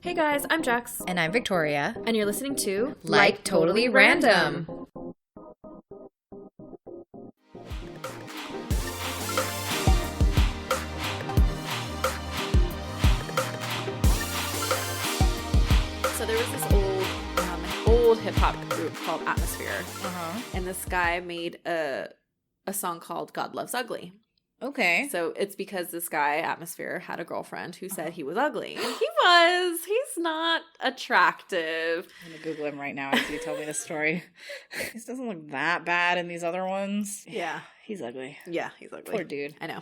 Hey guys, I'm Jax. And I'm Victoria. And you're listening to Like Totally Random. So there was this old hip-hop group called Atmosphere. And this guy made a song called God Loves Ugly. Okay. So it's because this guy, Atmosphere, had a girlfriend who said he was ugly. And he was. He's not attractive. I'm going to Google him right now as you tell me the story. He doesn't look that bad in these other ones. Yeah. He's ugly. Yeah, he's ugly. Poor dude. I know.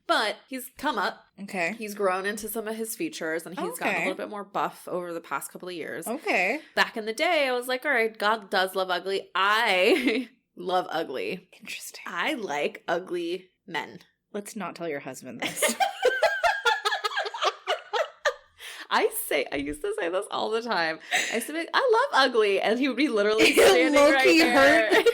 But he's come up. Okay. He's grown into some of his features, and he's gotten a little bit more buff over the past couple of years. Okay. Back in the day, I was like, all right, God does love ugly. I love ugly. Interesting. I like ugly men. Let's not tell your husband this. I used to say this all the time. I used to be like, I love ugly, and he would be literally standing right there. Hurt.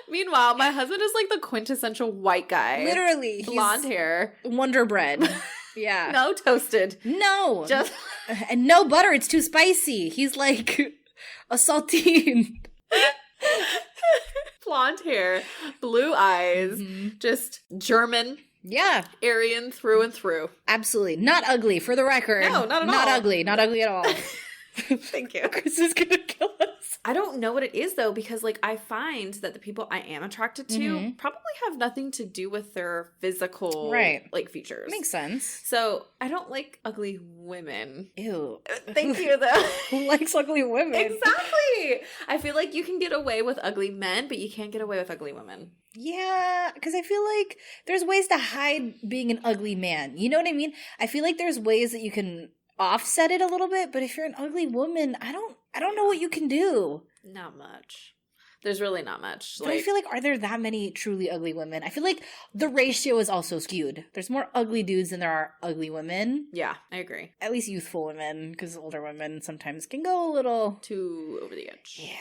Meanwhile, my husband is like the quintessential white guy. Literally. Blonde hair. Wonder Bread. Yeah. No toasted. No. Just and no butter. It's too spicy. He's like a saltine. Blonde hair, blue eyes, just German. Yeah. Aryan through and through. Absolutely. Not ugly, for the record. No, not at all. Not ugly. Not ugly at all. Thank you. Chris is going to kill us. I don't know what it is, though, because, like, I find that the people I am attracted to probably have nothing to do with their physical, like, features. Makes sense. So, I don't like ugly women. Ew. Thank you, though. Who likes ugly women? Exactly. I feel like you can get away with ugly men, but you can't get away with ugly women. Yeah, because I feel like there's ways to hide being an ugly man. You know what I mean? I feel like there's ways that you can offset it a little bit, but if you're an ugly woman, I don't know what you can do. Not much. There's really not much. But I feel like, are there that many truly ugly women? I feel like the ratio is also skewed. There's more ugly dudes than there are ugly women. Yeah, I agree. At least youthful women, because older women sometimes can go a little too over the edge. Yeah.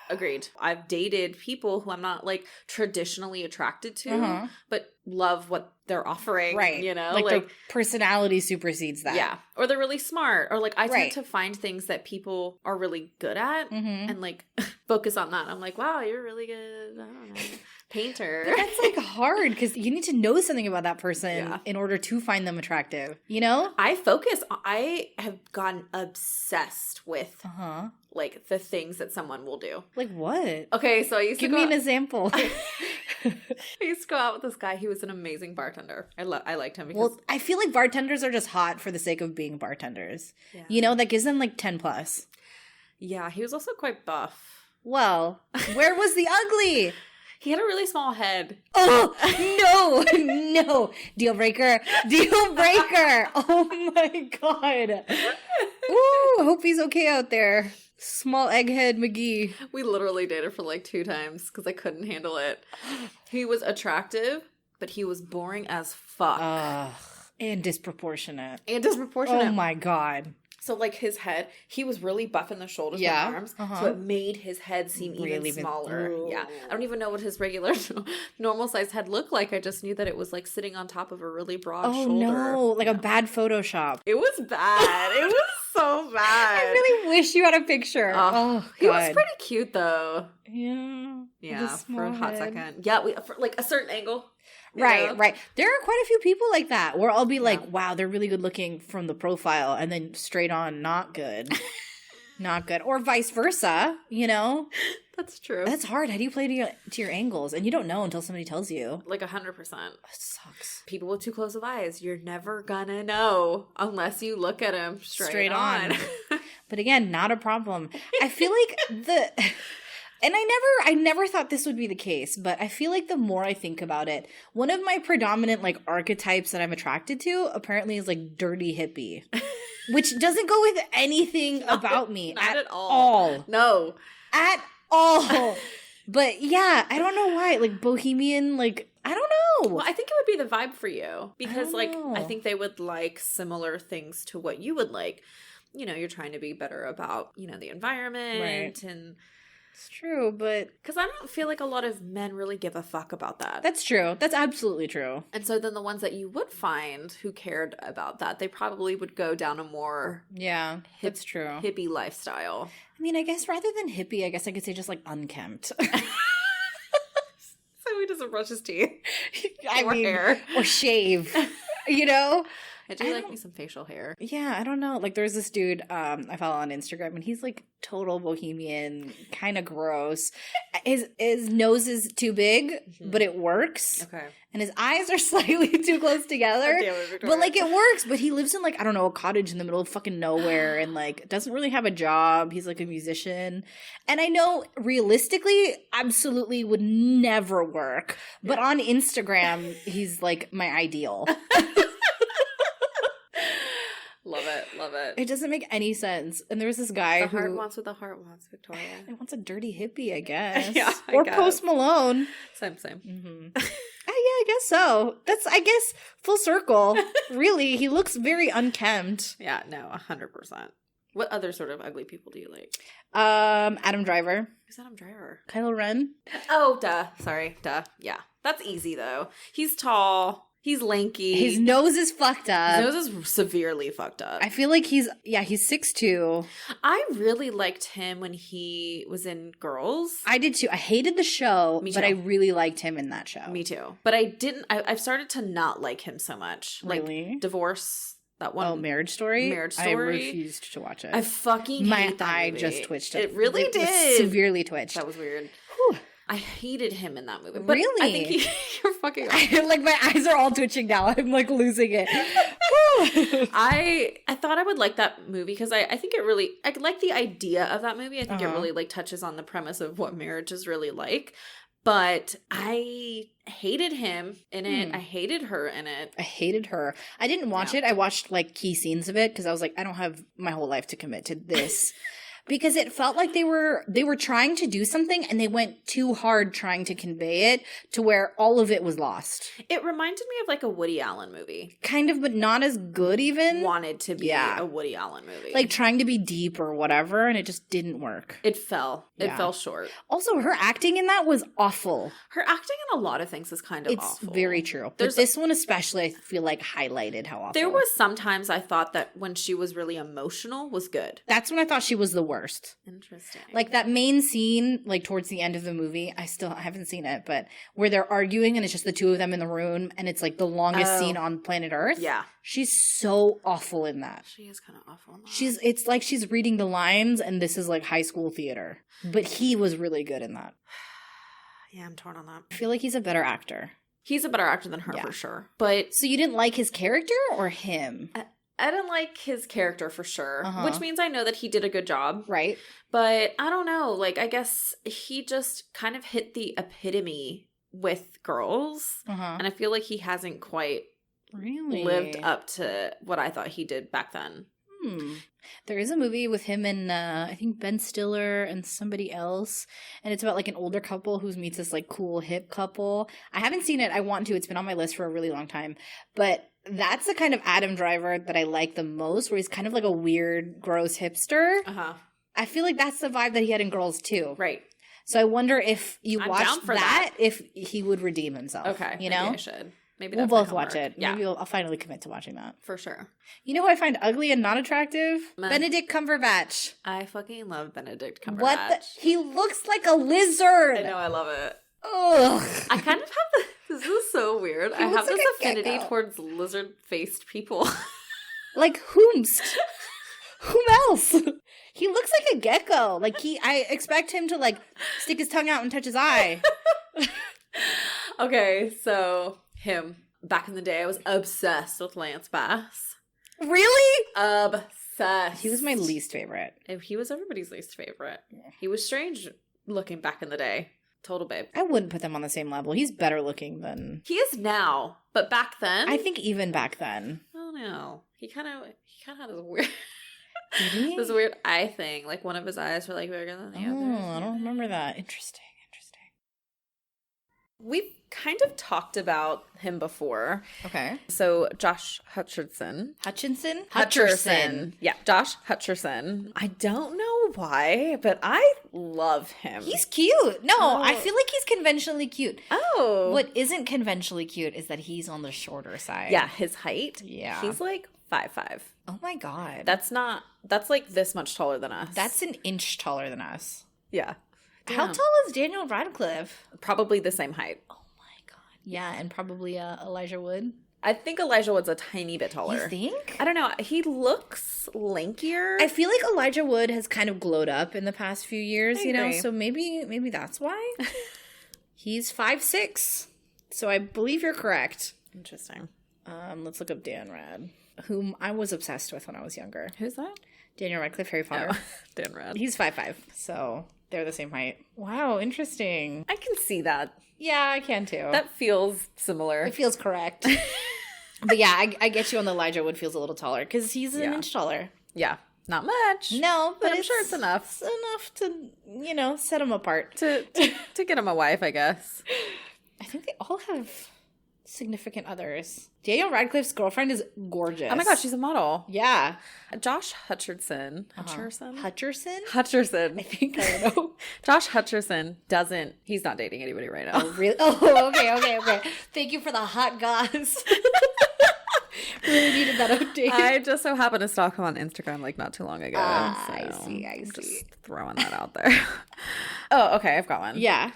Agreed. I've dated people who I'm not, like, traditionally attracted to, but love what they're offering, right? You know? Like their personality supersedes that. Yeah. Or they're really smart. Or, like, I tend to find things that people are really good at and, like, focus on that. I'm like, wow, you're really good, I don't know, painter. But that's, like, hard because you need to know something about that person in order to find them attractive, you know? I have gotten obsessed with like the things that someone will do. Like what? Okay, so I used to give me an example. I used to go out with this guy. He was an amazing bartender. I liked him because I feel like bartenders are just hot for the sake of being bartenders. Yeah. You know, that gives them like 10 plus. Yeah, he was also quite buff. Well, where was the ugly? He had a really small head. Oh, no. Dealbreaker. Oh my God. Ooh, I hope he's okay out there. Small egghead McGee. We literally dated for like 2 times because I couldn't handle it. He was attractive, but he was boring as fuck. And disproportionate. Oh my God. So, like, his head, he was really buff in the shoulders and arms, so it made his head seem really even smaller. Yeah. I don't even know what his regular, normal-sized head looked like. I just knew that it was, like, sitting on top of a really broad shoulder. Oh, no. Like a bad Photoshop. It was bad. It was so bad. I really wish you had a picture. He was pretty cute, though. Yeah. Yeah, for a hot second. Yeah, for, like, a certain angle. Right. There are quite a few people like that where I'll be like, wow, they're really good looking from the profile, and then straight on, not good. Not good. Or vice versa, you know? That's true. That's hard. How do you play to your angles? And you don't know until somebody tells you. Like 100%. That sucks. People with too close of eyes, you're never gonna know unless you look at them straight on. But again, not a problem. I feel like and I never thought this would be the case, but I feel like the more I think about it, one of my predominant like archetypes that I'm attracted to apparently is like dirty hippie, which doesn't go with anything about me at all. No. At all. But yeah, I don't know why. Like bohemian, like, I don't know. Well, I think it would be the vibe for you because I think they would like similar things to what you would like. You know, you're trying to be better about, you know, the environment and It's true, but... Because I don't feel like a lot of men really give a fuck about that. That's true. That's absolutely true. And so then the ones that you would find who cared about that, they probably would go down a more... Yeah, that's true. Hippie lifestyle. I mean, I guess rather than hippie, I guess I could say just, like, unkempt. So he doesn't brush his teeth. Or hair. Or shave. You know? I do like me some facial hair. Yeah, I don't know. Like, there's this dude I follow on Instagram, and he's, like, total bohemian, kind of gross. His nose is too big, but it works. Okay. And his eyes are slightly too close together. But, like, it works. But he lives in, like, I don't know, a cottage in the middle of fucking nowhere and, like, doesn't really have a job. He's, like, a musician. And I know, realistically, absolutely would never work. But on Instagram, he's, like, my ideal. Love it. It doesn't make any sense. And there was this guy the heart wants what the heart wants, Victoria. It wants a dirty hippie, I guess. Yeah, or Post Malone. Same. Mm-hmm. Yeah, I guess so. That's, I guess, full circle. Really, he looks very unkempt. Yeah, no, 100%. What other sort of ugly people do you like? Adam Driver. Who's Adam Driver? Kylo Ren. Oh, duh. Sorry, duh. Yeah, that's easy though. He's tall. He's lanky. His nose is fucked up. His nose is severely fucked up. I feel like he's 6'2". I really liked him when he was in Girls. I did too. I hated the show, but I really liked him in that show. Me too. But I've started to not like him so much. Really? Like Divorce, that one. Oh, Marriage Story? I refused to watch it. I fucking hate that movie. My eye just twitched. It really did. Severely twitched. That was weird. Whew. I hated him in that movie. But really? I think you're fucking right. Like, my eyes are all twitching now. I'm, like, losing it. I thought I would like that movie because I think it really... I like the idea of that movie. I think it really, like, touches on the premise of what marriage is really like. But I hated him in it. I hated her in it. I hated her. I didn't watch it. I watched, like, key scenes of it because I was like, I don't have my whole life to commit to this. Because it felt like they were trying to do something and they went too hard trying to convey it to where all of it was lost. It reminded me of like a Woody Allen movie. Kind of, but not as good even. Wanted to be a Woody Allen movie. Like trying to be deep or whatever, and it just didn't work. It fell. It fell short. Also, her acting in that was awful. Her acting in a lot of things is kind of awful. It's very true. But this one especially, I feel like, highlighted how awful. There was sometimes I thought that when she was really emotional was good. That's when I thought she was the worst. Interesting. Like that main scene, like towards the end of the movie, I haven't seen it, but where they're arguing and it's just the two of them in the room and it's like the longest scene on planet Earth. Yeah. She's so awful in that. She is kind of awful in that. It's like she's reading the lines and this is like high school theater. But he was really good in that. Yeah, I'm torn on that. I feel like he's a better actor. He's a better actor than her for sure. But so you didn't like his character or him? I didn't like his character for sure, which means I know that he did a good job. Right. But I don't know. Like, I guess he just kind of hit the epitome with Girls. And I feel like he hasn't quite lived up to what I thought he did back then. There is a movie with him and I think Ben Stiller and somebody else, and it's about like an older couple who meets this like cool hip couple. I haven't seen it. I want to. It's been on my list for a really long time. But that's the kind of Adam Driver that I like the most, where he's kind of like a weird, gross hipster. I feel like that's the vibe that he had in Girls too. Right. So I wonder if you watched that, if he would redeem himself. Okay. You know? Maybe I should. Maybe we'll both watch it. Yeah. Maybe I'll finally commit to watching that. For sure. You know who I find ugly and not attractive? Benedict Cumberbatch. I fucking love Benedict Cumberbatch. What? He looks like a lizard. I know, I love it. Ugh. I kind of have this is so weird. I have this affinity towards lizard-faced people. Like whomst? Whom else? He looks like a gecko. Like I expect him to like stick his tongue out and touch his eye. Okay, so him. Back in the day, I was obsessed with Lance Bass. Really? Obsessed. He was my least favorite. He was everybody's least favorite. He was strange looking back in the day. Total babe. I wouldn't put them on the same level. He's better looking than... He is now, but back then... I think even back then. I don't know. He kind of had this weird... Did he? This weird eye thing. Like one of his eyes were like bigger than the other. Oh, I don't remember that. Interesting. We've kind of talked about him before. Okay. So Josh Hutcherson. Hutcherson. Yeah, Josh Hutcherson. I don't know why, but I love him. He's cute. No, I feel like he's conventionally cute. Oh. What isn't conventionally cute is that he's on the shorter side. Yeah, his height. Yeah. He's like 5'5". Oh my God. That's like this much taller than us. That's an inch taller than us. Yeah. Damn. How tall is Daniel Radcliffe? Probably the same height. Oh my God. Yeah, and probably Elijah Wood. I think Elijah Wood's a tiny bit taller. You think? I don't know. He looks lankier. I feel like Elijah Wood has kind of glowed up in the past few years, I agree. So maybe that's why. He's 5'6", so I believe you're correct. Interesting. Let's look up Dan Rad, whom I was obsessed with when I was younger. Who's that? Daniel Radcliffe, Harry Potter. Oh, Dan Rad. He's 5'5", so they're the same height. Wow, interesting. I can see that. Yeah, I can too. That feels similar. It feels correct. But yeah, I get you on the Elijah Wood feels a little taller because he's an inch taller. Yeah. Not much. No, but I'm sure it's enough. It's enough to, set them apart. To get him a wife, I guess. I think they all have significant others. Daniel Radcliffe's girlfriend is gorgeous. Oh my God, she's a model. Yeah. Josh Hutcherson. Hutcherson? Hutcherson? I think I don't know. Josh Hutcherson he's not dating anybody right now. Oh, really? Oh, okay. Thank you for the hot goss. Really needed that update. I just so happened to stalk him on Instagram like not too long ago. I see. Just throwing that out there. Oh, okay, I've got one. Yeah.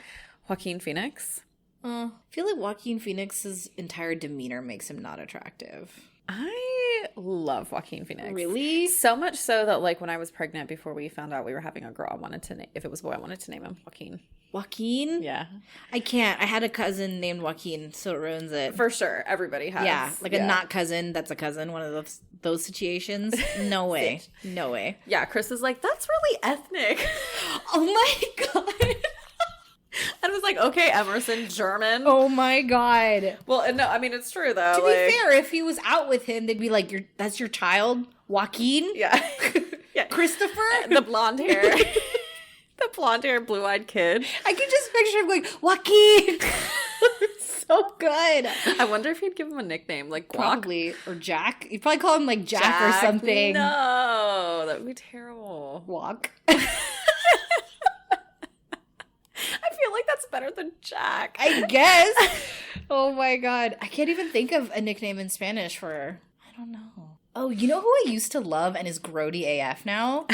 Joaquin Phoenix. I feel like Joaquin Phoenix's entire demeanor makes him not attractive. I love Joaquin Phoenix. Really? So much so that like when I was pregnant, before we found out we were having a girl, I wanted to if it was a boy, I wanted to name him Joaquin. Joaquin? Yeah. I can't. I had a cousin named Joaquin, so it ruins it. For sure. Everybody has. Yeah. Like a not cousin that's a cousin. One of those situations. No way. No way. Yeah. Chris is like, that's really ethnic. Oh my God. I was like, okay, Emerson, German. Oh my God. Well, no, I mean, it's true though. To be fair, if he was out with him, they'd be like, that's your child? Joaquin? Yeah. Yeah. Christopher? The blonde hair. The blonde hair, blue-eyed kid. I can just picture him going, Joaquin. So good. I wonder if he'd give him a nickname like Guac. Probably. Or Jack. You'd probably call him like Jack or something. No, that would be terrible. Walk. I feel like that's better than Jack. I guess. Oh my God. I can't even think of a nickname in Spanish for, I don't know. Oh, you know who I used to love and is grody AF now?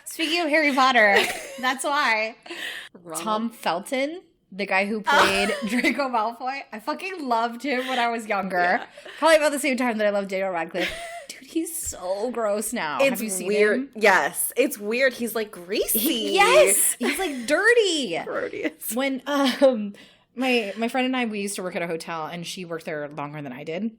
Speaking of Harry Potter, that's why. Ronald. Tom Felton, the guy who played Draco Malfoy. I fucking loved him when I was younger. Yeah. Probably about the same time that I loved Daniel Radcliffe. Dude, he's so gross now. Have you seen him? Yes, it's weird. He's like greasy. Yes, he's like dirty. Gross. When my friend and I, we used to work at a hotel, and she worked there longer than I did.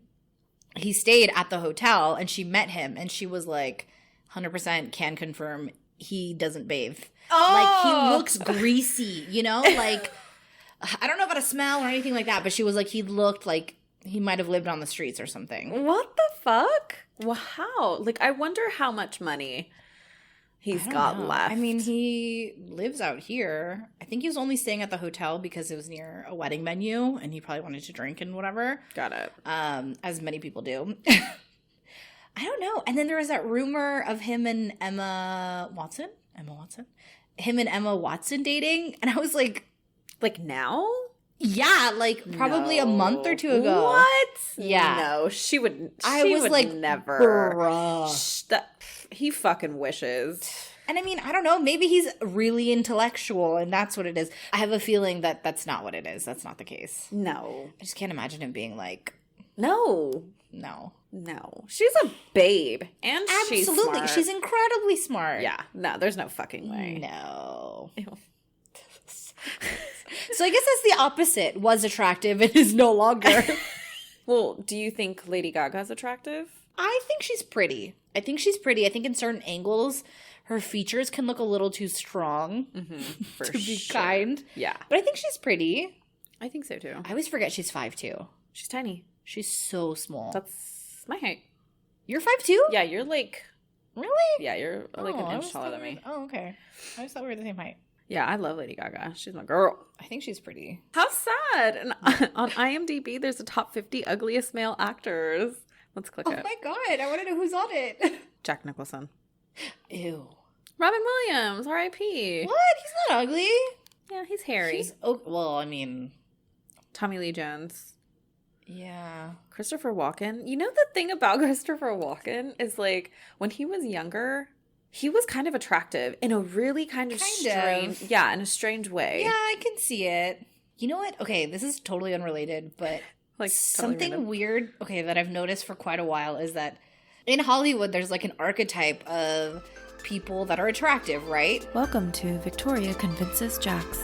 He stayed at the hotel, and she met him, and she was like, 100% can confirm he doesn't bathe. Oh! Like, he looks greasy, Like, I don't know about a smell or anything like that, but she was like, he looked like he might have lived on the streets or something. What the fuck? Wow. Like, I wonder how much money he's got left. I mean, he lives out here. I think he was only staying at the hotel because it was near a wedding venue, and he probably wanted to drink and whatever. Got it. As many people do. I don't know. And then there was that rumor of him and Emma Watson. Him and Emma Watson dating. And I was like now? Yeah, like probably a month or two ago. What? Yeah. No, she would. I was like, never. Bruh. He fucking wishes. And I mean, I don't know. Maybe he's really intellectual and that's what it is. I have a feeling that that's not what it is. That's not the case. No. I just can't imagine him being like, No. She's a babe. And absolutely. She's smart. She's incredibly smart. Yeah. No, there's no fucking way. No. So I guess that's the opposite. Was attractive and is no longer. Well, do you think Lady Gaga's attractive? I think she's pretty. I think in certain angles, her features can look a little too strong to be kind. Yeah. But I think she's pretty. I think so too. I always forget she's 5'2". She's tiny. She's so small. That's my height. You're 5'2"? Yeah, you're like... Really? Yeah, you're like an inch taller than me. Oh, okay. I just thought we were the same height. Yeah, I love Lady Gaga. She's my girl. I think she's pretty. How sad. And on IMDb, there's a top 50 ugliest male actors. Let's click it. Oh my God. I want to know who's on it. Jack Nicholson. Ew. Robin Williams, R.I.P. What? He's not ugly. Yeah, he's hairy. Well, I mean... Tommy Lee Jones. Yeah. Christopher Walken. You know the thing about Christopher Walken is, like, when he was younger, he was kind of attractive in a really kind of strange... Yeah, in a strange way. Yeah, I can see it. You know what? Okay, this is totally unrelated, but like something weird, okay, that I've noticed for quite a while is that in Hollywood, there's like an archetype of people that are attractive, right? Welcome to Victoria Convinces Jax.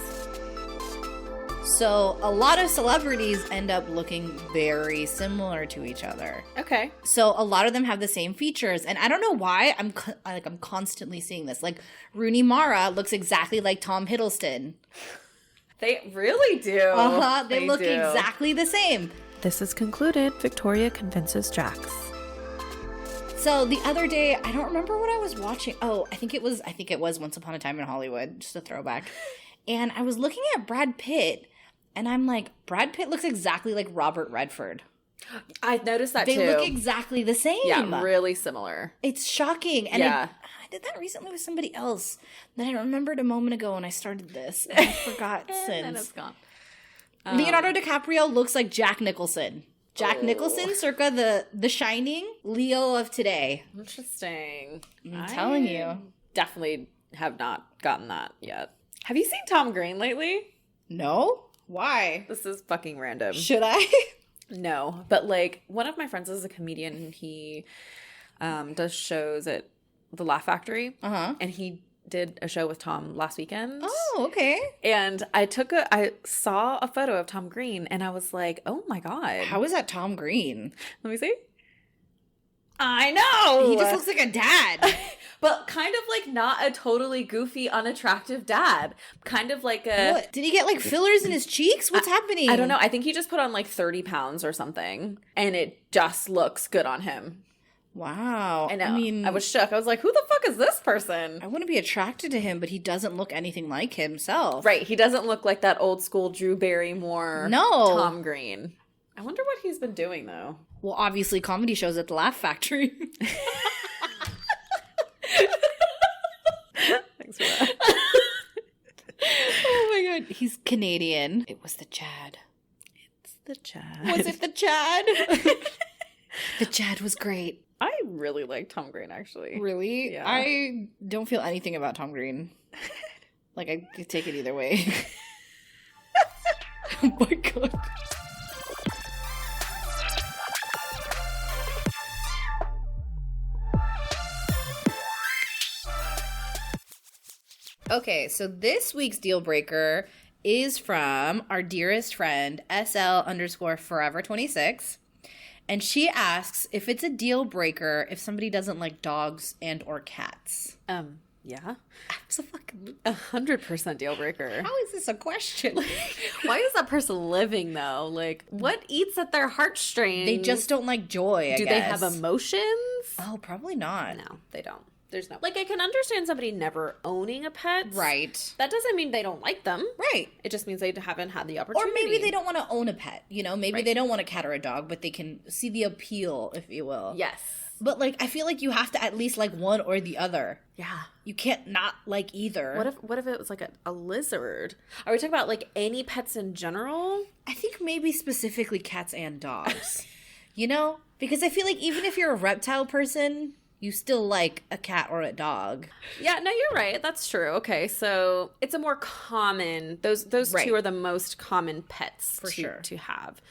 So a lot of celebrities end up looking very similar to each other. Okay. So a lot of them have the same features, and I don't know why I'm constantly seeing this. Like Rooney Mara looks exactly like Tom Hiddleston. They really do. They look exactly the same. This is concluded. Victoria Convinces Jax. So the other day, I don't remember what I was watching. Oh, I think it was Once Upon a Time in Hollywood, just a throwback. And I was looking at Brad Pitt, and I'm like, Brad Pitt looks exactly like Robert Redford. I noticed that too. They look exactly the same. Yeah, really similar. It's shocking. And I did that recently with somebody else that I remembered a moment ago when I started this. And I forgot since. And then it's gone. Leonardo DiCaprio looks like Jack Nicholson. Jack Nicholson, circa the Shining Leo of today. Interesting. I'm telling you. Definitely have not gotten that yet. Have you seen Tom Green lately? No? Why? This is fucking random. Should I? No, but like one of my friends is a comedian and he does shows at the Laugh Factory. And he did a show with Tom last weekend. Oh, okay. And I saw a photo of Tom Green and I was like, oh my God. How is that Tom Green? Let me see. I know. He just looks like a dad. But kind of like not a totally goofy, unattractive dad. Kind of like a... What? Did he get like fillers in his cheeks? What's happening? I don't know. I think he just put on like 30 pounds or something. And it just looks good on him. Wow. I know. I mean, I was shook. I was like, who the fuck is this person? I want to be attracted to him, but he doesn't look anything like himself. Right. He doesn't look like that old school Drew Barrymore Tom Green. I wonder what he's been doing, though. Well, obviously comedy shows at the Laugh Factory. Thanks for that. Oh my God. He's Canadian. It was the Chad. It's the Chad. Was it the Chad? The Chad was great. I really like Tom Green, actually. Really? Yeah. I don't feel anything about Tom Green. Like, I could take it either way. Oh my God. Okay, so this week's deal breaker is from our dearest friend, SL_forever26. And she asks if it's a deal breaker if somebody doesn't like dogs and or cats. Yeah. Absolutely. 100% deal breaker. How is this a question? Why is that person living, though? Like, what eats at their heartstrings? They just don't like joy, I guess. Do they have emotions? Oh, probably not. No, they don't. There's no... Like, I can understand somebody never owning a pet. Right. That doesn't mean they don't like them. Right. It just means they haven't had the opportunity. Or maybe they don't want to own a pet, you know? Maybe they don't want a cat or a dog, but they can see the appeal, if you will. Yes. But, like, I feel like you have to at least like one or the other. Yeah. You can't not like either. What if it was like a lizard? Are we talking about, like, any pets in general? I think maybe specifically cats and dogs. You know? Because I feel like even if you're a reptile person... You still like a cat or a dog. Yeah, no, you're right. That's true. Okay, so it's a more common... Those right. two are the most common pets to have.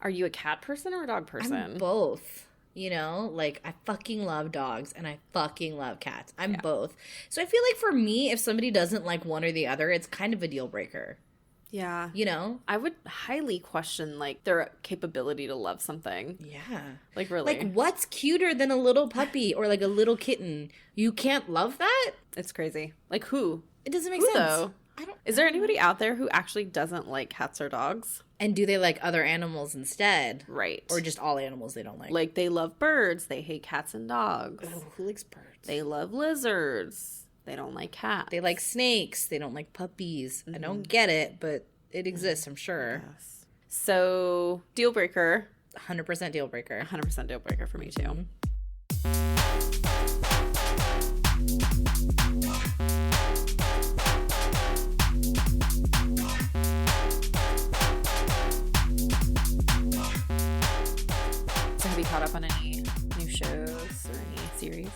Are you a cat person or a dog person? I'm both. You know? Like, I fucking love dogs and I fucking love cats. I'm both. So I feel like for me, if somebody doesn't like one or the other, it's kind of a deal breaker. Yeah. You know? I would highly question, like, their capability to love something. Yeah. Like, really. Like, what's cuter than a little puppy or, like, a little kitten? You can't love that? It's crazy. Like, who? It doesn't make sense. Though? Is there anybody out there who actually doesn't like cats or dogs? And do they like other animals instead? Right. Or just all animals they don't like? Like, they love birds. They hate cats and dogs. Oh, who likes birds? They love lizards. They don't like cats. They like snakes. They don't like puppies. I don't get it, but it exists, I'm sure. Yes. So, deal breaker. 100% deal breaker. 100% deal breaker for me, too. Have you caught up on any new shows or any series?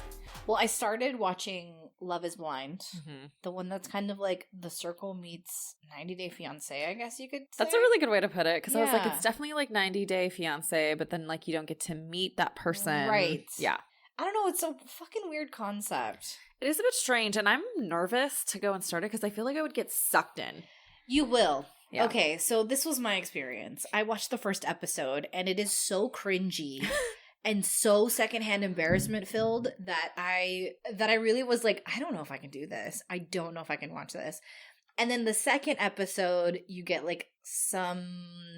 Well, I started watching Love is Blind. Mm-hmm. The one that's kind of like The Circle meets 90 Day Fiancé, I guess you could say. That's a really good way to put it, because I was like, it's definitely like 90 Day Fiancé, but then like you don't get to meet that person. Right. Yeah. I don't know. It's a fucking weird concept. It is a bit strange, and I'm nervous to go and start it because I feel like I would get sucked in. You will. Yeah. Okay, so this was my experience. I watched the first episode, and it is so cringy and so secondhand embarrassment filled that I really was like, I don't know if I can do this. I don't know if I can watch this. And then the second episode, you get like some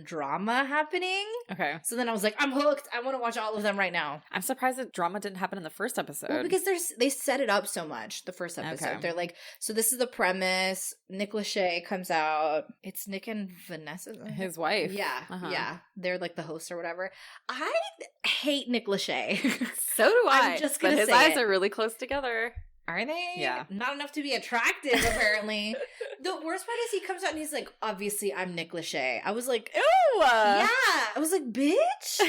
drama happening. Okay. So then I was like, I'm hooked. I want to watch all of them right now. I'm surprised that drama didn't happen in the first episode. Well, because they set it up so much, the first episode. Okay. They're like, so this is the premise. Nick Lachey comes out. It's Nick and Vanessa. His wife. Yeah. Uh-huh. Yeah. They're like the hosts or whatever. I hate Nick Lachey. So do I. I'm just going to say his eyes are really cclose together. Are they? Yeah. Not enough to be attractive, apparently. The worst part is he comes out and he's like, obviously, I'm Nick Lachey. I was like, ew. Yeah. I was like, bitch.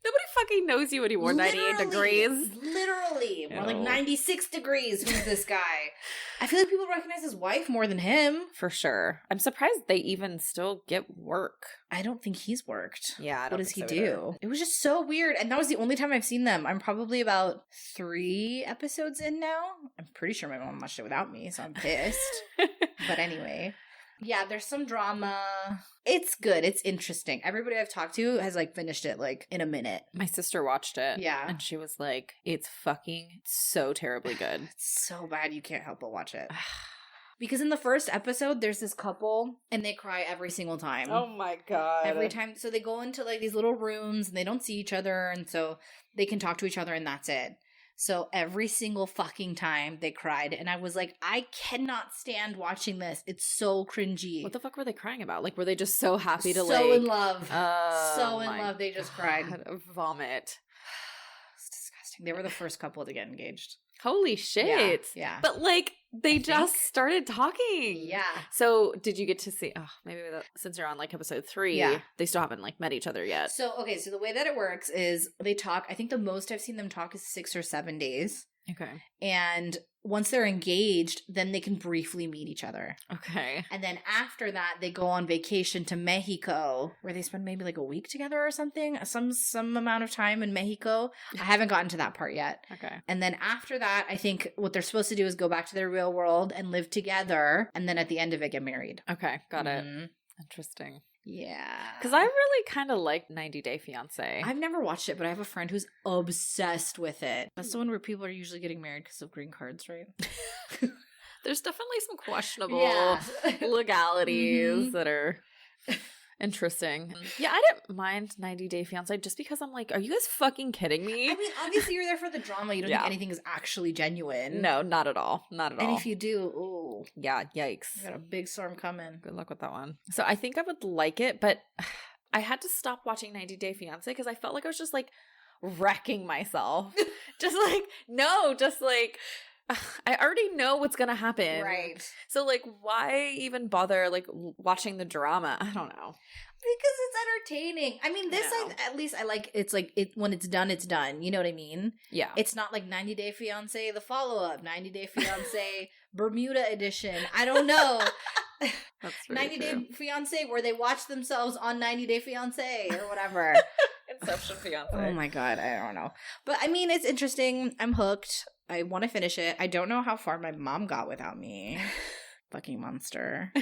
Nobody fucking knows you anymore. 98 degrees. Literally. More like 96 degrees. Who's this guy? I feel like people recognize his wife more than him. For sure. I'm surprised they even still get work. I don't think he's worked. Yeah, I don't What does he so do? either. It was just so weird. And that was the only time I've seen them. I'm probably about 3 episodes in now. I'm pretty sure my mom watched it without me, so I'm pissed. But anyway. Yeah, there's some drama. It's good. It's interesting. Everybody I've talked to has like finished it like in a minute. My sister watched it. Yeah. And she was like, it's fucking so terribly good. It's so bad you can't help but watch it. Because in the first episode, there's this couple and they cry every single time. Oh my God. Every time. So they go into like these little rooms and they don't see each other. And so they can talk to each other and that's it. So every single fucking time they cried. And I was like, I cannot stand watching this. It's so cringy. What the fuck were they crying about? Like, were they just so happy to so in love. So in my love. They just cried. Vomit. It's disgusting. They were the first couple to get engaged. Holy shit. Yeah. But like, they just started talking. Yeah. So did you get to see, maybe since you're on like episode 3, they still haven't like met each other yet. So, okay. So the way that it works is they talk, I think the most I've seen them talk is 6 or 7 days. Okay. And once they're engaged, then they can briefly meet each other. Okay. And then after that, they go on vacation to Mexico, where they spend maybe like a week together or something, some amount of time in Mexico. I haven't gotten to that part yet. Okay. And then after that, I think what they're supposed to do is go back to their real world and live together. And then at the end of it, get married. Okay. Got it. Interesting. Yeah. Because I really kind of like 90 Day Fiancé. I've never watched it, but I have a friend who's obsessed with it. That's the one where people are usually getting married because of green cards, right? There's definitely some questionable legalities that are interesting. Yeah, I didn't mind 90 Day Fiancé just because I'm like, are you guys fucking kidding me? I mean, obviously you're there for the drama. You don't think anything is actually genuine. No, not at all. Not at all. And if you do, ooh. Yeah, yikes. You got a big storm coming. Good luck with that one. So I think I would like it, but I had to stop watching 90 Day Fiancé because I felt like I was just like wrecking myself. I already know what's gonna happen. Right. So like, why even bother like watching the drama? I don't know. Because it's entertaining. I mean, this at least I like. It's like when it's done, it's done. You know what I mean? Yeah. It's not like 90 Day Fiancé, the follow-up, 90 Day Fiancé, Bermuda edition. I don't know. That's 90 Day Fiancé, where they watch themselves on 90 Day Fiancé or whatever. Inception Fiancé. Oh my God, I don't know. But I mean, it's interesting. I'm hooked. I want to finish it. I don't know how far my mom got without me. Fucking monster.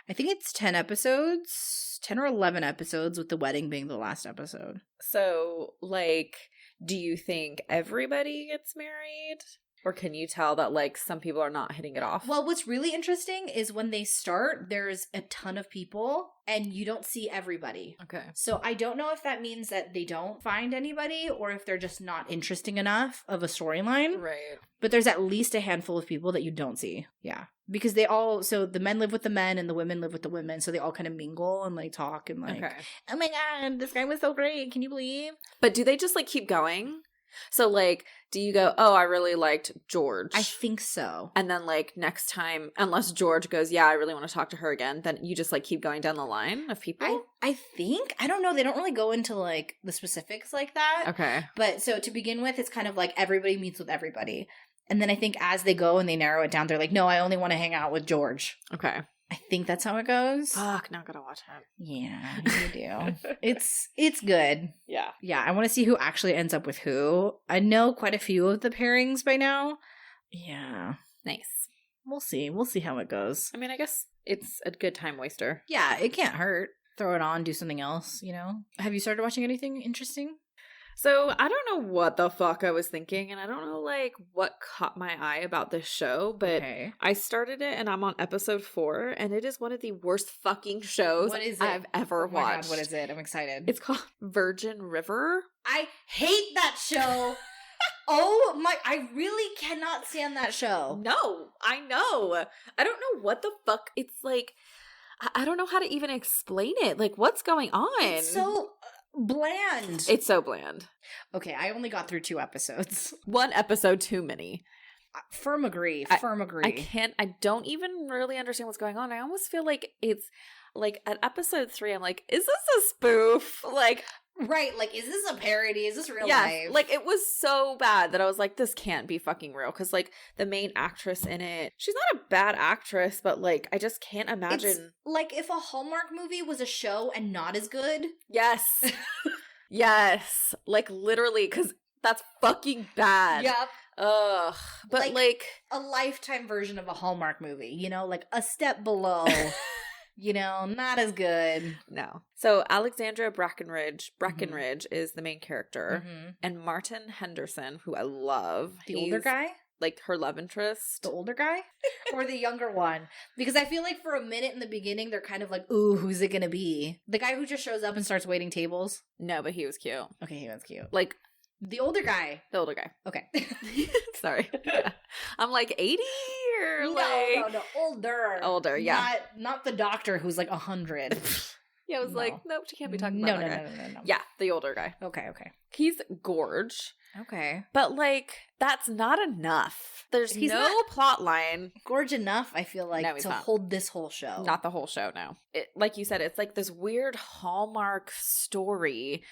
I think it's 10 episodes, 10 or 11 episodes, with the wedding being the last episode. So, like, do you think everybody gets married? Or can you tell that, like, some people are not hitting it off? Well, what's really interesting is when they start, there's a ton of people and you don't see everybody. Okay. So I don't know if that means that they don't find anybody or if they're just not interesting enough of a storyline. Right. But there's at least a handful of people that you don't see. Yeah. Because so the men live with the men and the women live with the women. So they all kind of mingle and like talk and like, oh my God, this guy was so great. Can you believe? But do they just like keep going? So, like, do you go, oh, I really liked George? I think so. And then, like, next time, unless George goes, yeah, I really want to talk to her again, then you just, like, keep going down the line of people? I think. I don't know. They don't really go into, like, the specifics like that. Okay. But so to begin with, it's kind of like everybody meets with everybody. And then I think as they go and they narrow it down, they're like, no, I only want to hang out with George. Okay. I think that's how it goes. Fuck, now I gotta watch it. Yeah, you do. It's good. Yeah. Yeah, I want to see who actually ends up with who. I know quite a few of the pairings by now. Yeah. Nice. We'll see. We'll see how it goes. I mean, I guess it's a good time waster. Yeah, it can't hurt. Throw it on, do something else, Have you started watching anything interesting? So, I don't know what the fuck I was thinking, and I don't know, like, what caught my eye about this show, but I started it, and I'm on episode 4, and it is one of the worst fucking shows I've ever watched. God, what is it? I'm excited. It's called Virgin River. I hate that show. Oh my, I really cannot stand that show. No, I know. I don't know what the fuck. It's like, I don't know how to even explain it. Like, what's going on? It's so bland. It's so bland. Okay, I only got through 2 episodes. One episode too many. Firm agree. I don't even really understand what's going on. I almost feel like it's like at episode 3, I'm like, is this a spoof? Like, right, like, is this a parody? Is this real life? Like, it was so bad that I was like, this can't be fucking real. Because, like, the main actress in it, she's not a bad actress, but, like, I just can't imagine. It's like if a Hallmark movie was a show and not as good. Yes. Yes. Like, literally, because that's fucking bad. Yep. Ugh. But, like a Lifetime version of a Hallmark movie, like a step below. Not as good. No. So Alexandra Breckenridge is the main character. Mm-hmm. And Martin Henderson, who I love. The older guy? Like her love interest. The older guy? Or the younger one? Because I feel like for a minute in the beginning, they're kind of like, ooh, who's it gonna be? The guy who just shows up and starts waiting tables? No, but he was cute. Okay, he was cute. Like, the older guy. The older guy. Okay. Sorry. Yeah. I'm like 80 or no, older. Older, yeah. Not the doctor who's like 100. Yeah, I was like, nope, she can't be talking about that guy. No. Yeah, the older guy. Okay. He's gorge. Okay. But, like, that's not enough. There's no plot line. Gorge enough, I feel like, to hold this whole show. Not the whole show, no. Like you said, it's like this weird Hallmark story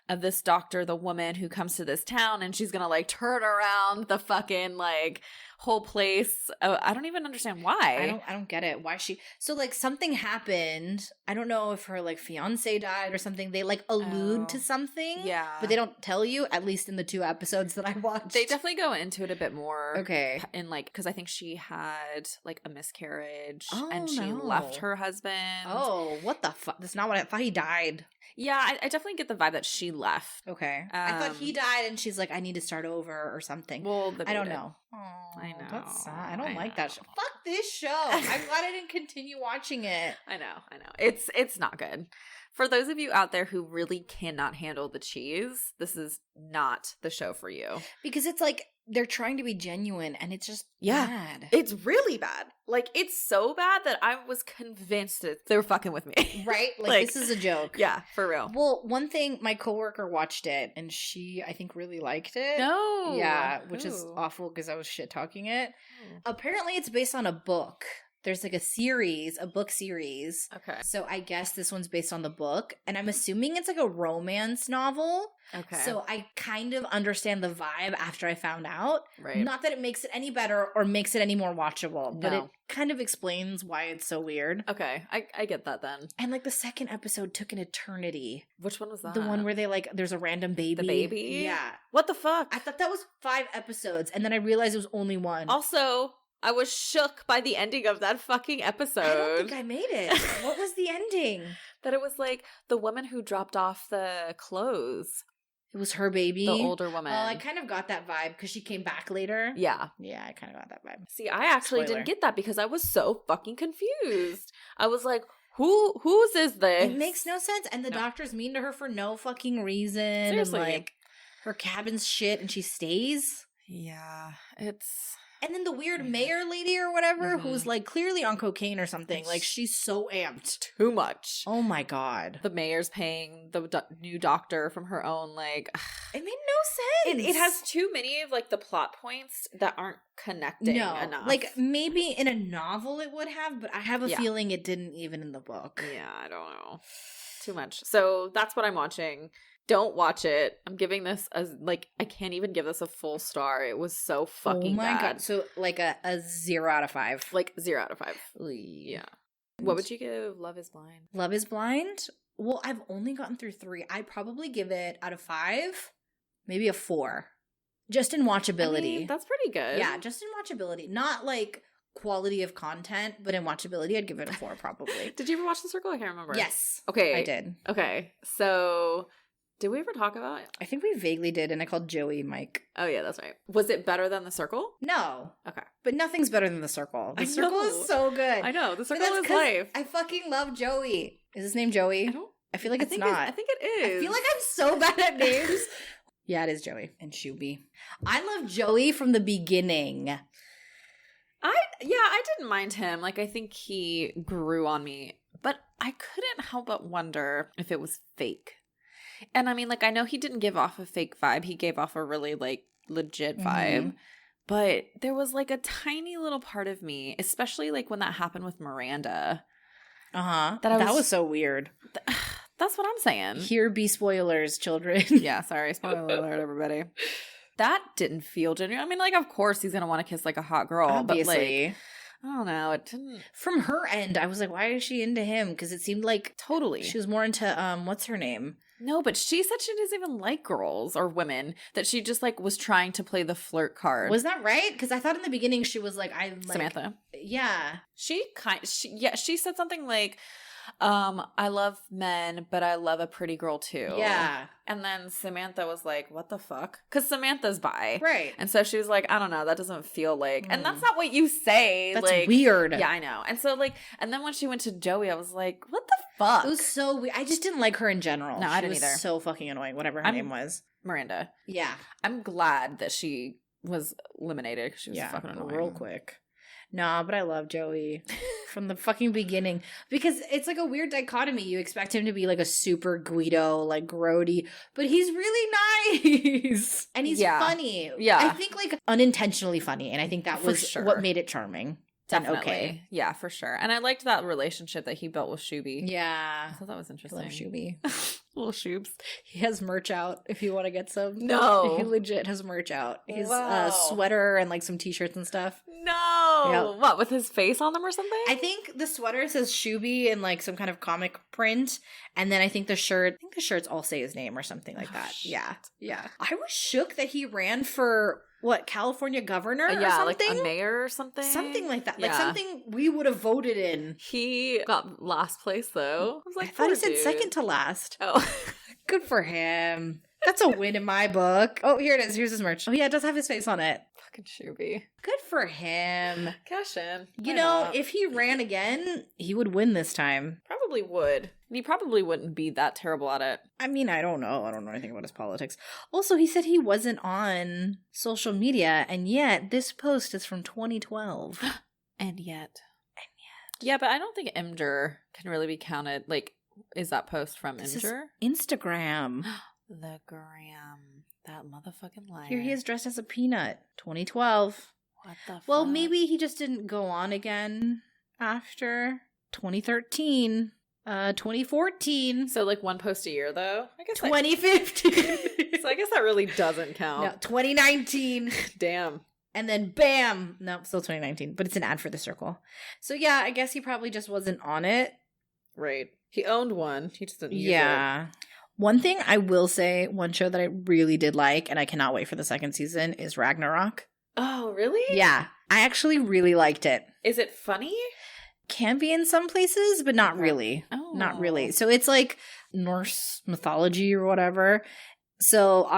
of this doctor, the woman who comes to this town, and she's gonna, like, turn around the fucking, like, whole place. I don't even understand why. I don't get it. Why so, like, something happened. I don't know if her, like, fiance died or something. They, like, allude to something. Yeah. But they don't tell you, at least in the 2 episodes that I watched. They definitely go into it a bit more. Okay. In, like, because I think she had, like, a miscarriage. And she left her husband. Oh, what the fuck? That's not what I thought. He died. Yeah, I definitely get the vibe that she left. Okay. I thought he died and she's like, I need to start over or something. Well, I don't know. Oh, I know. That's sad. I don't like that show. Fuck this show. I'm glad I didn't continue watching it. I know. It's not good. For those of you out there who really cannot handle the cheese, this is not the show for you. Because it's like they're trying to be genuine and it's just bad. It's really bad. Like, it's so bad that I was convinced that they were fucking with me. Right? Like, this is a joke. Yeah, for real. Well, one thing, my coworker watched it and she, I think, really liked it. No. Yeah, which is awful because I was shit talking it. Apparently, it's based on a book. There's like a book series. Okay. So I guess this one's based on the book. And I'm assuming it's like a romance novel. Okay. So I kind of understand the vibe after I found out. Right. Not that it makes it any better or makes it any more watchable, but it kind of explains why it's so weird. Okay. I get that then. And like the second episode took an eternity. Which one was that? The one where they like, there's a random baby. The baby? Yeah. What the fuck? I thought that was 5 episodes and then I realized it was only 1. Also, I was shook by the ending of that fucking episode. I don't think I made it. What was the ending? That it was like the woman who dropped off the clothes. It was her baby. The older woman. I kind of got that vibe because she came back later. Yeah. Yeah, I kind of got that vibe. See, I actually didn't get that because I was so fucking confused. I was like, whose is this? It makes no sense. And the doctor's mean to her for no fucking reason. Seriously. And like, her cabin's shit and she stays. Yeah, it's And then the weird mayor lady or whatever who's like clearly on cocaine or something. Like she's so amped. Too much. Oh my God. The mayor's paying the new doctor from her own like. It made no sense. It has too many of like the plot points that aren't connecting enough. Like maybe in a novel it would have, but I have a feeling it didn't even in the book. Yeah, I don't know. Too much. So that's what I'm watching. Don't watch it. I'm giving this as like I can't even give this a full star. It was so fucking bad. God. So like a 0 out of 5. Like 0 out of 5. Yeah. What would you give Love is Blind? Love is Blind? Well, I've only gotten through 3. I'd probably give it out of 5, maybe a 4. Just in watchability. I mean, that's pretty good. Yeah, just in watchability. Not like quality of content, but in watchability, I'd give it a 4 probably. Did you ever watch The Circle? I can't remember. Yes. Okay. I did. Okay. So did we ever talk about it? I think we vaguely did, and I called Joey Mike. Oh, yeah, that's right. Was it better than The Circle? No. Okay. But nothing's better than The Circle. The Circle is so good. I know. The Circle is life. I fucking love Joey. Is his name Joey? I feel like it's not. I think it is. I feel like I'm so bad at names. Yeah, it is Joey. And Shuby. I love Joey from the beginning. I didn't mind him. Like, I think he grew on me. But I couldn't help but wonder if it was fake. And I mean, like, I know he didn't give off a fake vibe. He gave off a really, like, legit vibe. But there was, like, a tiny little part of me, especially, like, when that happened with Miranda. That was so weird. That's what I'm saying. Here be spoilers, children. Yeah, sorry. Spoiler alert, everybody. That didn't feel genuine. I mean, like, of course he's going to want to kiss, like, a hot girl. Obviously. But, like, I don't know. It didn't. From her end, I was like, why is she into him? Because it seemed like totally she was more into, what's her name? No, but she said she doesn't even like girls or women, that she just, like, was trying to play the flirt card. Was that right? Because I thought in the beginning she was like, I like... Samantha. Yeah. She said something like, I love men, but I love a pretty girl too. Yeah. And then Samantha was like, what the fuck? Because Samantha's bi. Right. And so she was like, I don't know, that doesn't feel like, and that's not what you say. That's like, weird. Yeah, I know. And so, like, and then when she went to Joey, I was like, what the fuck? It was so weird. I just didn't like her in general. No, I didn't either. So fucking annoying, whatever her name was. Miranda. Yeah. I'm glad that she was eliminated because she was fucking annoying. Real quick. Nah, but I love Joey from the fucking beginning because it's like a weird dichotomy. You expect him to be like a super Guido, like grody, but he's really nice and he's funny. Yeah, I think like unintentionally funny, and I think that was what made it charming. Definitely. Okay. Yeah, for sure. And I liked that relationship that he built with Shuby. Yeah. I thought that was interesting. I love Shuby. Little Shubes. He has merch out if you want to get some. No. He legit has merch out. His sweater and like some t-shirts and stuff. No. Yep. What, with his face on them or something? I think the sweater says Shuby in like some kind of comic print. And then I think the shirts all say his name or something like that. Yeah. Yeah. I was shook that he ran for... What, California governor or something? Like a mayor or something? Something like that. Yeah. Like something we would have voted in. He got last place, though. I thought he said second to last. Oh. Good for him. That's a win in my book. Oh, here it is. Here's his merch. Oh, yeah, it does have his face on it. Fucking Shuby. Good for him. Cash in. You know, if he ran again, he would win this time. Probably would. And he probably wouldn't be that terrible at it. I mean, I don't know. I don't know anything about his politics. Also, he said he wasn't on social media, and yet this post is from 2012. And yet. Yeah, but I don't think Imgur can really be counted. Like, is that post from Imgur? Instagram. The gram. That motherfucking liar. Here he is dressed as a peanut. 2012. What the fuck? Well, maybe he just didn't go on again after 2013. 2014. So like one post a year though? I guess 2015. So I guess that really doesn't count. No, 2019. Damn. And then bam. No, still 2019. But it's an ad for The Circle. So yeah, I guess he probably just wasn't on it. Right. He owned one. He just didn't use it. One thing I will say, one show that I really did like, and I cannot wait for the second season, is Ragnarok. Oh, really? Yeah. I actually really liked it. Is it funny? Can be in some places, but not really. Oh. Not really. So it's like Norse mythology or whatever. So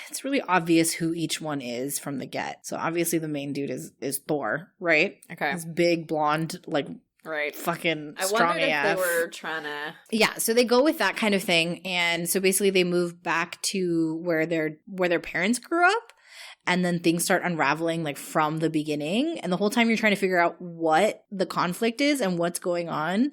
it's really obvious who each one is from the get. So obviously the main dude is Thor, right? Okay. This big blonde, like, right, fucking I strong wondered AF. if they were trying to... Yeah, so they go with that kind of thing. And so basically they move back to where their parents grew up. and then things start unraveling like from the beginning. And the whole time you're trying to figure out what the conflict is and what's going on.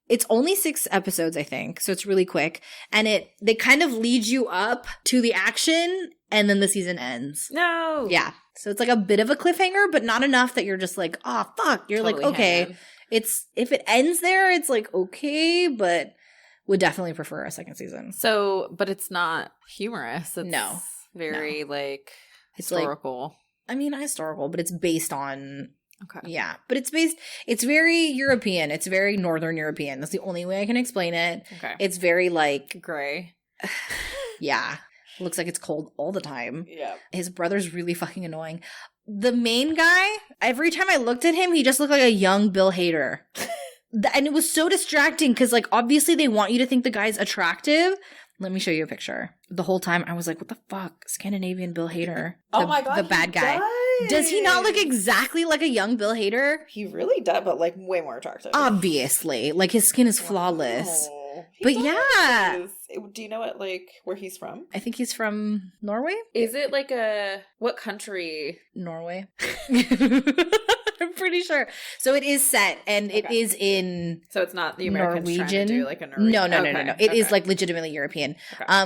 It's only 6 episodes, I think. So it's really quick. And they kind of lead you up to the action and then the season ends. No. Yeah. So it's like a bit of a cliffhanger, but not enough that you're just like, oh, fuck. You're totally like, okay. Hanging. If it ends there, it's like, okay, but would definitely prefer a second season. So, but it's not humorous. It's no. Very like historical. Like, historical, but it's based on. Okay. Yeah. But it's very European. It's very Northern European. That's the only way I can explain it. Okay. It's very like. Gray. Yeah. Looks like it's cold all the time. Yeah. His brother's really fucking annoying. The main guy, every time I looked at him, he just looked like a young Bill Hader. And it was so distracting because, like, obviously they want you to think the guy's attractive. Let me show you a picture. The whole time I was like, what the fuck? Scandinavian Bill Hader. Oh my God. The bad guy. Does he not look exactly like a young Bill Hader? He really does, but like way more attractive. Obviously. Like his skin is flawless. Wow. But yeah. Do you know where he's from? I think he's from Norway. Is it like what country? Norway. I'm pretty sure. So it is set, and it is in. So it's not the Americans Norwegian. Trying to do like a Norwegian. No. It is like legitimately European,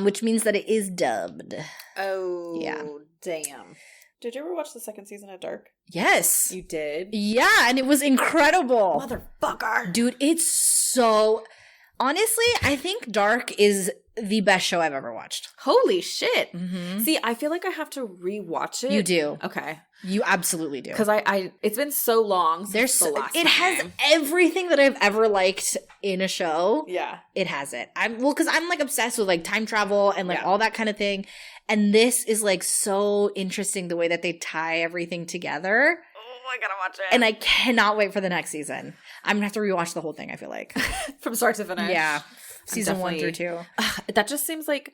which means that it is dubbed. Oh, yeah. Damn. Did you ever watch the second season of Dark? Yes. You did? Yeah, and it was incredible. Motherfucker. Dude, it's so. Honestly, I think Dark is the best show I've ever watched. Holy shit. Mm-hmm. See, I feel like I have to rewatch it. You do. Okay. You absolutely do. Because it's been so long since the last time. Has everything that I've ever liked in a show. Yeah. It has it. Because I'm like obsessed with like time travel and like all that kind of thing. And this is like so interesting the way that they tie everything together. I gotta watch it. And I cannot wait for the next season. I'm gonna have to rewatch the whole thing, I feel like. From start to finish. Yeah. Season 1 through 2. That just seems like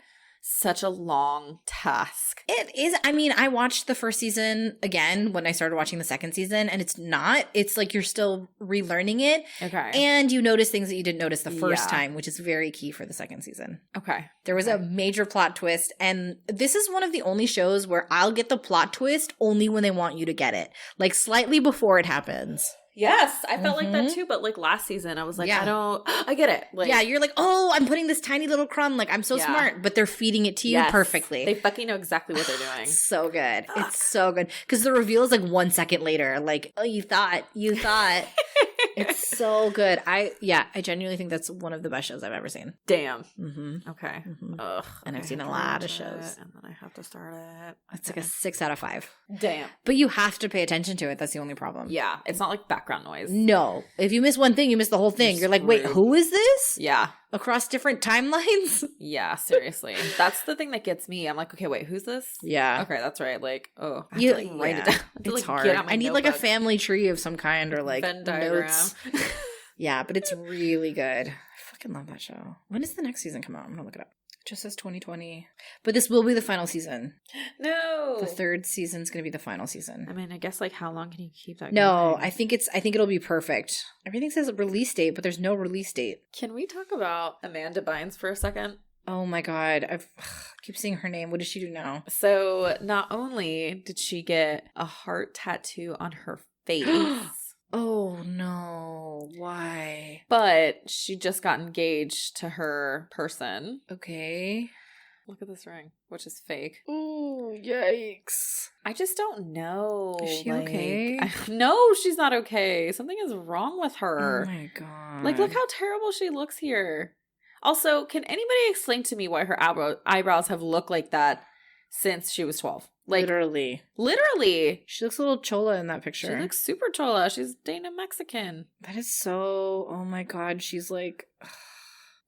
such a long task. It is. I mean, I watched the first season again when I started watching the second season, and it's not. It's like you're still relearning it. Okay. And you notice things that you didn't notice the first time, which is very key for the second season. Okay. There was a major plot twist, and this is one of the only shows where I'll get the plot twist only when they want you to get it. Like slightly before it happens. Yes, I felt like that too, but like last season, I was like, I get it. Like, yeah, you're like, oh, I'm putting this tiny little crumb, like I'm so smart, but they're feeding it to you perfectly. They fucking know exactly what they're doing. So good. It's so good. Because the reveal is like 1 second later, like, oh, you thought. It's so good. I genuinely think that's one of the best shows I've ever seen. Damn. Mm-hmm. Okay. Mm-hmm. Ugh. And I've seen a lot of shows. And then I have to start it. It's like a 6 out of 5. Damn. But you have to pay attention to it. That's the only problem. Yeah. It's not like background noise. No. If you miss one thing, you miss the whole thing. You're like, wait, who is this? Yeah. Across different timelines? Yeah, seriously. That's the thing that gets me. I'm like, okay, wait, who's this? Yeah. Okay, that's right. Like, oh, I have to, like, write it down. It's hard. I need like a family tree of some kind or like Venn diagram. Notes. Yeah, but it's really good. I fucking love that show. When does the next season come out? I'm gonna look it up. It just says 2020. But this will be the final season. No. The 3rd season's gonna be the final season. I mean, I guess like how long can you keep that No, going? I think it'll be perfect. Everything says release date, but there's no release date. Can we talk about Amanda Bynes for a second? Oh my god. I keep seeing her name. What does she do now? So not only did she get a heart tattoo on her face. Oh no, why? But she just got engaged to her person. Okay. Look at this ring, which is fake. Ooh, yikes. I just don't know. Is she okay? No, she's not okay. Something is wrong with her. Oh my god. Like, look how terrible she looks here. Also, can anybody explain to me why her eyebrows have looked like that since she was 12? Like, literally. She looks a little chola in that picture. She looks super chola. She's dating a Mexican. That is so, oh my god, she's like.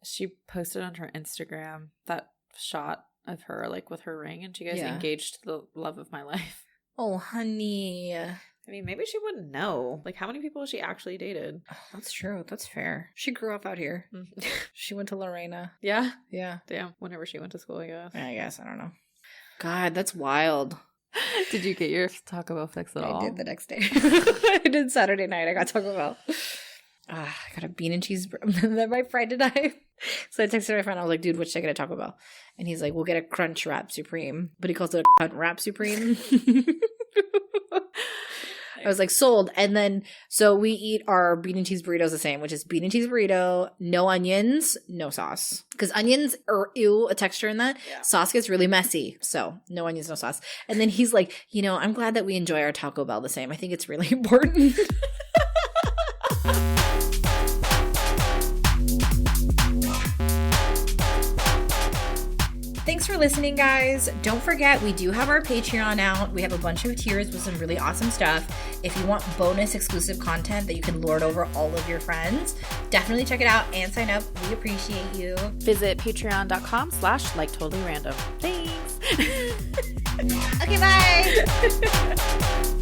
She posted on her Instagram that shot of her, like, with her ring, and she goes, engaged to the love of my life. Oh, honey. I mean, maybe she wouldn't know. Like, how many people has she actually dated? Oh, that's true. That's fair. She grew up out here. She went to Lorena. Yeah? Yeah. Damn. Whenever she went to school, I guess. I guess. I don't know. God, that's wild. Did you get your Taco Bell fix at all? I did the next day. I did Saturday night. I got Taco Bell. I got a bean and cheese. Then my friend and I So I texted my friend. I was like, dude, what should I get at Taco Bell? And he's like, we'll get a Crunch Wrap Supreme. But he calls it a Cunt Wrap Supreme. I was like, sold. And then, so we eat our bean and cheese burritos the same, which is bean and cheese burrito, no onions, no sauce. Because onions are a texture in that. Yeah. Sauce gets really messy. So no onions, no sauce. And then he's like, I'm glad that we enjoy our Taco Bell the same. I think it's really important. Thanks for listening, guys. Don't forget, we do have our Patreon out. We have a bunch of tiers with some really awesome stuff. If you want bonus exclusive content that you can lord over all of your friends, definitely check it out and sign up. We appreciate you. Visit patreon.com/liketotallyRandom. Thanks. Okay, bye.